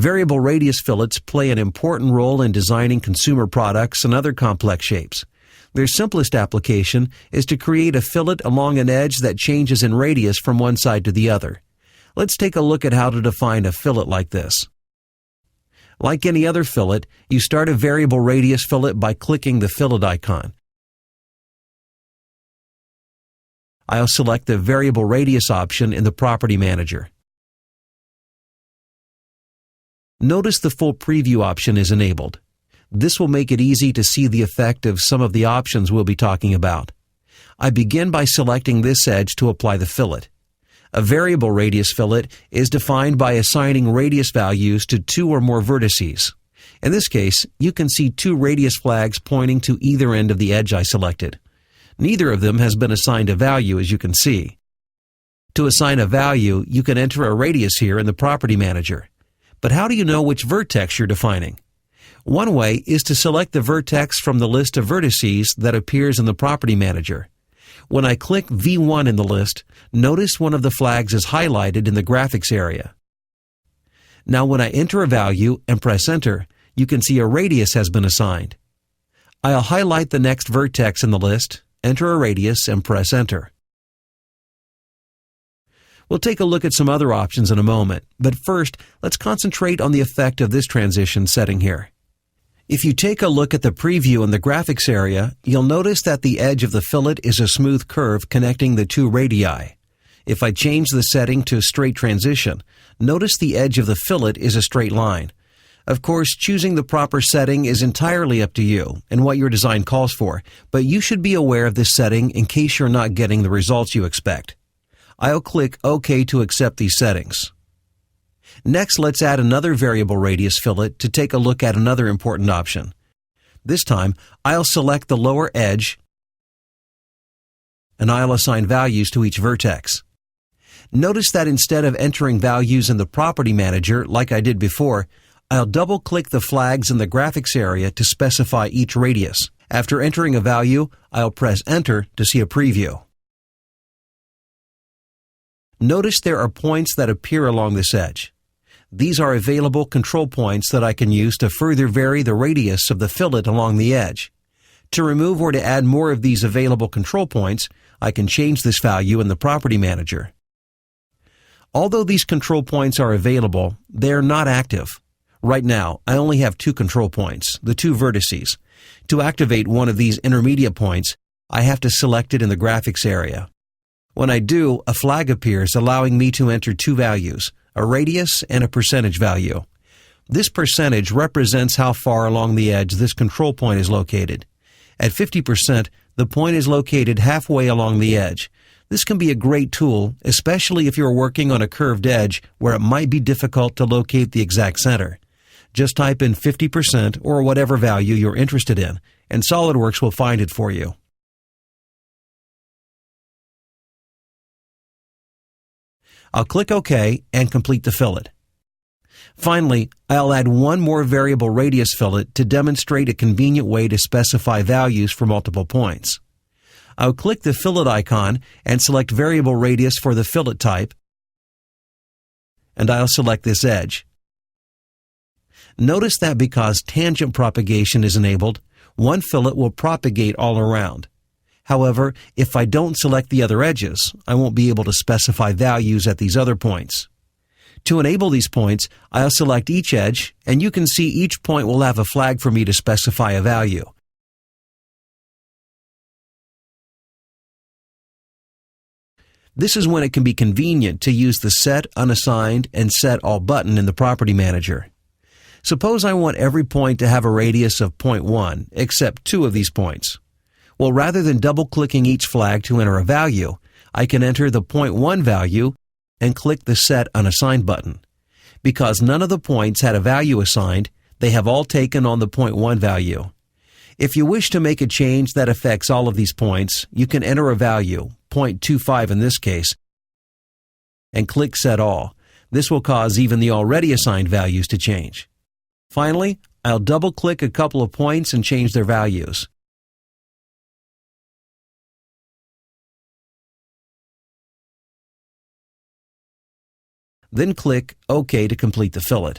Variable radius fillets play an important role in designing consumer products and other complex shapes. Their simplest application is to create a fillet along an edge that changes in radius from one side to the other. Let's take a look at how to define a fillet like this. Like any other fillet, you start a variable radius fillet by clicking the fillet icon. I'll select the variable radius option in the Property Manager. Notice the full preview option is enabled. This will make it easy to see the effect of some of the options we'll be talking about. I begin by selecting this edge to apply the fillet. A variable radius fillet is defined by assigning radius values to two or more vertices. In this case, you can see two radius flags pointing to either end of the edge I selected. Neither of them has been assigned a value, as you can see. To assign a value, you can enter a radius here in the Property Manager. But how do you know which vertex you're defining? One way is to select the vertex from the list of vertices that appears in the Property Manager. When I click V1 in the list, notice one of the flags is highlighted in the graphics area. Now when I enter a value and press Enter, you can see a radius has been assigned. I'll highlight the next vertex in the list, enter a radius, and press Enter. We'll take a look at some other options in a moment, but first, let's concentrate on the effect of this transition setting here. If you take a look at the preview in the graphics area, you'll notice that the edge of the fillet is a smooth curve connecting the two radii. If I change the setting to straight transition, notice the edge of the fillet is a straight line. Of course, choosing the proper setting is entirely up to you and what your design calls for, but you should be aware of this setting in case you're not getting the results you expect. I'll click OK to accept these settings. Next, let's add another variable radius fillet to take a look at another important option. This time, I'll select the lower edge and I'll assign values to each vertex. Notice that instead of entering values in the Property Manager like I did before, I'll double-click the flags in the graphics area to specify each radius. After entering a value, I'll press Enter to see a preview. Notice there are points that appear along this edge. These are available control points that I can use to further vary the radius of the fillet along the edge. To remove or to add more of these available control points, I can change this value in the Property Manager. Although these control points are available, they are not active. Right now, I only have two control points, the two vertices. To activate one of these intermediate points, I have to select it in the graphics area. When I do, a flag appears allowing me to enter two values, a radius and a percentage value. This percentage represents how far along the edge this control point is located. At 50%, the point is located halfway along the edge. This can be a great tool, especially if you're working on a curved edge where it might be difficult to locate the exact center. Just type in 50% or whatever value you're interested in, and SOLIDWORKS will find it for you. I'll click OK and complete the fillet. Finally, I'll add one more variable radius fillet to demonstrate a convenient way to specify values for multiple points. I'll click the fillet icon and select variable radius for the fillet type, and I'll select this edge. Notice that because tangent propagation is enabled, one fillet will propagate all around. However, if I don't select the other edges, I won't be able to specify values at these other points. To enable these points, I'll select each edge, and you can see each point will have a flag for me to specify a value. This is when it can be convenient to use the Set Unassigned and Set All button in the Property Manager. Suppose I want every point to have a radius of 0.1, except two of these points. Well, rather than double-clicking each flag to enter a value, I can enter the 0.1 value and click the Set Unassigned button. Because none of the points had a value assigned, they have all taken on the 0.1 value. If you wish to make a change that affects all of these points, you can enter a value, 0.25 in this case, and click Set All. This will cause even the already assigned values to change. Finally, I'll double-click a couple of points and change their values. Then click OK to complete the fillet.